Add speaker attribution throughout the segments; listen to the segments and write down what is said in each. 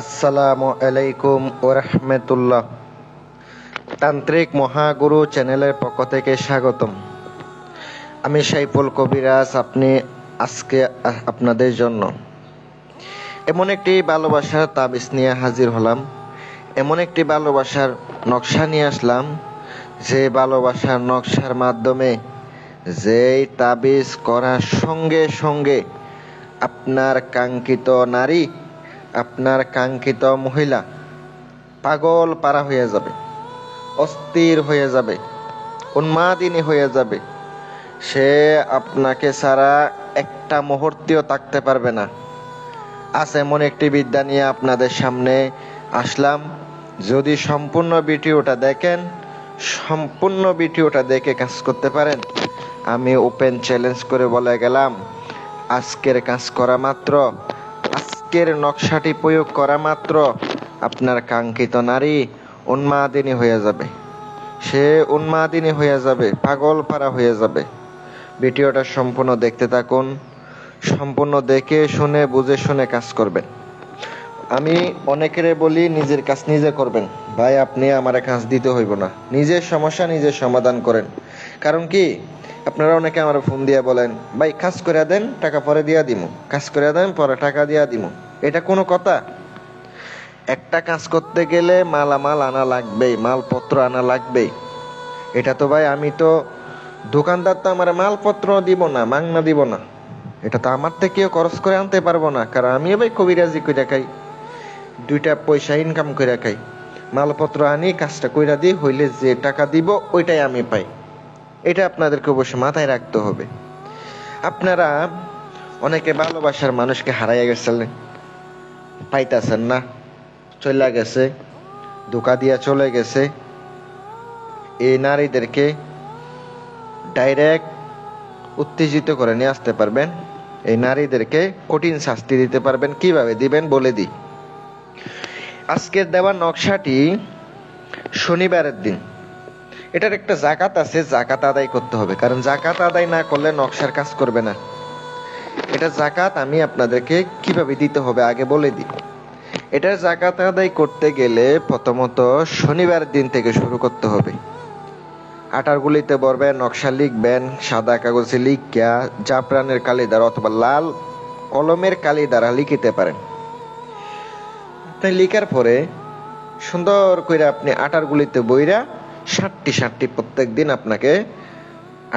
Speaker 1: আসসালামু আলাইকুম ওরহমতুল্লাহ। তান্ত্রিক মহাগুরু চ্যানেলের পক্ষ থেকে স্বাগতম। আমি সাইফুল কবিরাজ। আজকে আপনাদের জন্য এমন একটি ভালোবাসার তাবিজ নিয়ে হাজির হলাম, এমন একটি ভালোবাসার নকশা নিয়ে আসলাম, যে ভালোবাসার নকশার মাধ্যমে যেই তাবিজ করার সঙ্গে সঙ্গে আপনার কাঙ্ক্ষিত নারী, আপনার কাঙ্ক্ষিত মহিলা পাগল পারা হয়ে যাবে, অস্থির হয়ে যাবে, উন্মাদিনী হয়ে যাবে। সে আপনাকে ছাড়া একটা মুহূর্তেও থাকতে পারবে না। আজ এমন একটি বিদ্যা নিয়ে আপনাদের সামনে আসলাম। যদি সম্পূর্ণ ভিডিওটা দেখেন, সম্পূর্ণ ভিডিওটা দেখে কাজ করতে পারেন, আমি ওপেন চ্যালেঞ্জ করে বলে গেলাম, আজকের কাজ করা মাত্র, আজকের নকশাটি প্রয়োগ করা মাত্র আপনার কাঙ্ক্ষিত নারী উন্মাদিনী হয়ে যাবে। সে উন্মাদিনী হয়ে যাবে, পাগল পারা হয়ে যাবে। ভিডিওটা সম্পূর্ণ দেখতে থাকুন। সম্পূর্ণ দেখে শুনে বুঝে শুনে কাজ করবেন। আমি অনেকেরে বলি নিজের কাজ নিজে করবেন। ভাই, আপনি আমার কাজ দিতে হইব না, নিজের সমস্যা নিজের সমাধান করেন। কারণ কি, আপনারা অনেকে আমার ফোন দিয়া বলেন, ভাই কাজ করে দেন, টাকা পরে দিয়া দিমু, কাজ করে দেন, পরে টাকা দিয়া দিমু। এটা কোনো কথা? একটা কাজ করতে গেলে মালামাল আনা লাগবেই, মালপত্র আনা লাগবেই। এটা তো ভাই, আমি তো দোকানদার, তো আমার মালপত্র দিব না, মাংনা দিব না। এটা তো আমার থেকেও খরচ করে আনতে পারবো না, কারণ আমিও ভাই কবিরাজি কইরা খাই, দুইটা পয়সা ইনকাম কইরা খাই। মালপত্র আনি, কাজটা কইরা দিই, হইলে যে টাকা দিব ওইটাই আমি পাই। এটা আপনাদেরকে অবশ্যই মাথায় রাখতে হবে। আপনারা অনেকে ভালোবাসার মানুষকে হারাইয়া গেছেন, পাইতাছেন না, চলে গেছে, ধোঁকা দিয়া চলে গেছে। এই নারীদেরকে ডাইরেক্ট উত্তেজিত করে নিয়ে আসতে পারবেন। এই নারীদেরকে কঠিন শাস্তি দিতে পারবেন। কিভাবে দিবেন বলে দিই। আজকের দেওয়া নকশাটি শনিবারের দিন। এটার একটা জাকাত আছে, জাকাত আদায় করতে হবে, কারণ জাকাত আদায় না করলে নকশার কাজ করবে না। এটা জাকাত আমি আপনাদেরকে কিভাবে দিতে হবে আগে বলে দিই। এটার জাকাত আদায় করতে গেলে প্রথমত শনিবার দিন থেকে শুরু করতে হবে। আটার গুলিতে বলবেন, নকশা লিখবেন, সাদা কাগজে লিখিয়া জাফরানের কালি দ্বারা অথবা লাল কলমের কালি দ্বারা লিখিতে পারেন। তাই লিখার পরে সুন্দর করে আপনি আটার গুলিতে বইরা ষাটটি প্রত্যেক দিন আপনাকে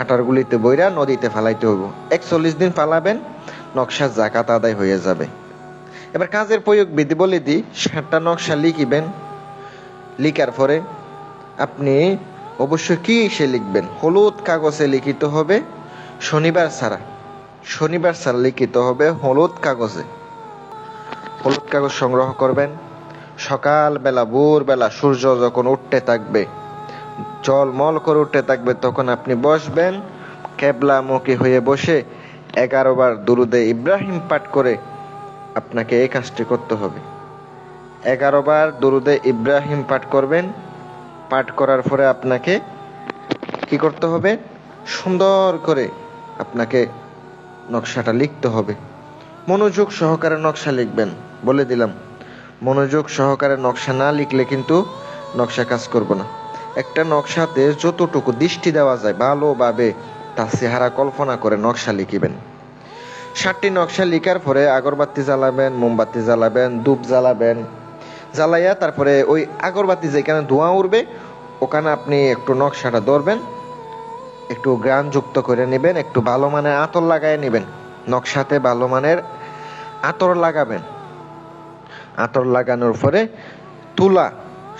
Speaker 1: আটার গুলিতে বইরা নদীতে ফালাইতে হইব। 41 দিন ফালাবেন, নকশার জাকাত আদায় হয়ে যাবে। এবার কাজের প্রয়োগ বিধি বলে দিই। 7টা নকশা লিখিবেন। লিখার পরে আপনি অবশ্যই কি সে লিখবেন, হলুদ কাগজে লিখিত হবে। শনিবার ছাড়া লিখিত হবে হলুদ কাগজে। হলুদ কাগজ সংগ্রহ করবেন। সকালবেলা ভোরবেলা সূর্য যখন উঠতে থাকবে, জলমল করে উঠতে থাকবে, তখন আপনি বসবেন, কেবলামুখী হয়ে বসে 11 বার দুরুদে ইব্রাহিম পাঠ করে আপনাকে এই কাজটি করতে হবে। 11 বার দুরুদে ইব্রাহিম পাঠ করবেন। পাঠ করার পরে আপনাকে কি করতে হবে, সুন্দর করে আপনাকে নকশাটা লিখতে হবে। মনোযোগ সহকারে নকশা লিখবেন, বলে দিলাম। মনোযোগ সহকারে নকশা না লিখলে কিন্তু নকশা কাজ করবে না। একটা নকশাতে যতটুকু দৃষ্টি দেওয়া যায় ভালোভাবে তার চেহারা কল্পনা করে নকশা লিখিবেন। 7টি নকশা লিখার পরে আগরবাতি জ্বালাবেন, মোমবাতি জ্বালাবেন, ধূপ জ্বালাবেন। জ্বালাইয়া তারপরে ওই আগরবাতি যেখানে ধোঁয়া উঠবে ওখানে আপনি একটু নকশাটা ধরবেন, একটু গ্রান যুক্ত করে নেবেন, একটু ভালো মানের আতর লাগাই নেবেন। নকশাতে ভালো মানের আতর লাগাবেন। আতর লাগানোর পরে তুলা,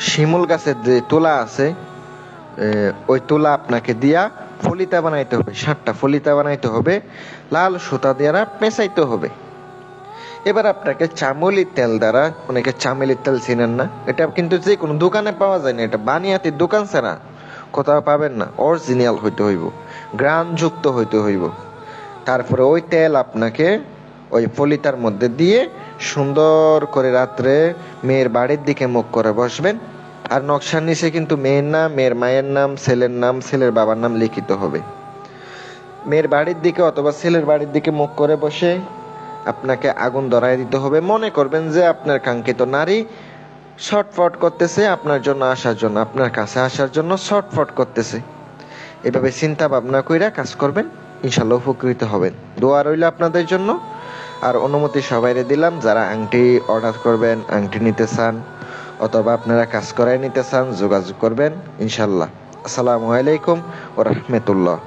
Speaker 1: শিমুল গাছের যে তুলা আছে, ওই তুলা আপনাকে দিয়া ফলিতা বানাইতে হবে। 7টা ফলিতা বানাইতে হবে, লাল সুতা দ্বারা পেঁচাইতে হবে। এবার আপনাকে চামেলির তেল দ্বারা, অনেকে চামেলির তেল চিনেন না, এটা কিন্তু যে কোনো দোকানে পাওয়া যায় না, এটা বানিয়াতির দোকান ছাড়া কোথাও পাবেন না। অরিজিনাল হইতে হইব, গ্রান যুক্ত হইতে হইব। তারপরে ওই তেল আপনাকে ওই ফলিতার মধ্যে দিয়ে সুন্দর করে রাত্রে মেয়ের বাড়ির দিকে মুখ করে বসবেন। আর নকশার নিচে কিন্তু মেয়ের নাম, মেয়ের মায়ের নাম, ছেলের নাম, ছেলের বাবার নাম লিখিত হবে। মেয়ের বাড়ির দিকে অথবা ছেলের বাড়ির দিকে মুখ করে বসে আপনাকে আগুন ধরায় দিতে হবে। মনে করবেন যে আপনার কাঙ্ক্ষিত নারী ছটফট করতেছে আপনার জন্য আসার জন্য, আপনার কাছে আসার জন্য ছটফট করতেছে। এভাবে চিন্তা ভাবনা কইরা কাজ করবেন, ইনশাল্লাহ উপকৃত হবেন। দোয়া রইল আপনাদের জন্য। আর অনুমতি সবাইরে দিলাম, যারা আংটি অর্ডার করবেন, আংটি নিতে চান অথবা আপনারা কাজ করায় নিতে চান, যোগাযোগ করবেন ইনশাল্লাহ। আসসালামু আলাইকুম ওয়া রাহমাতুল্লাহ।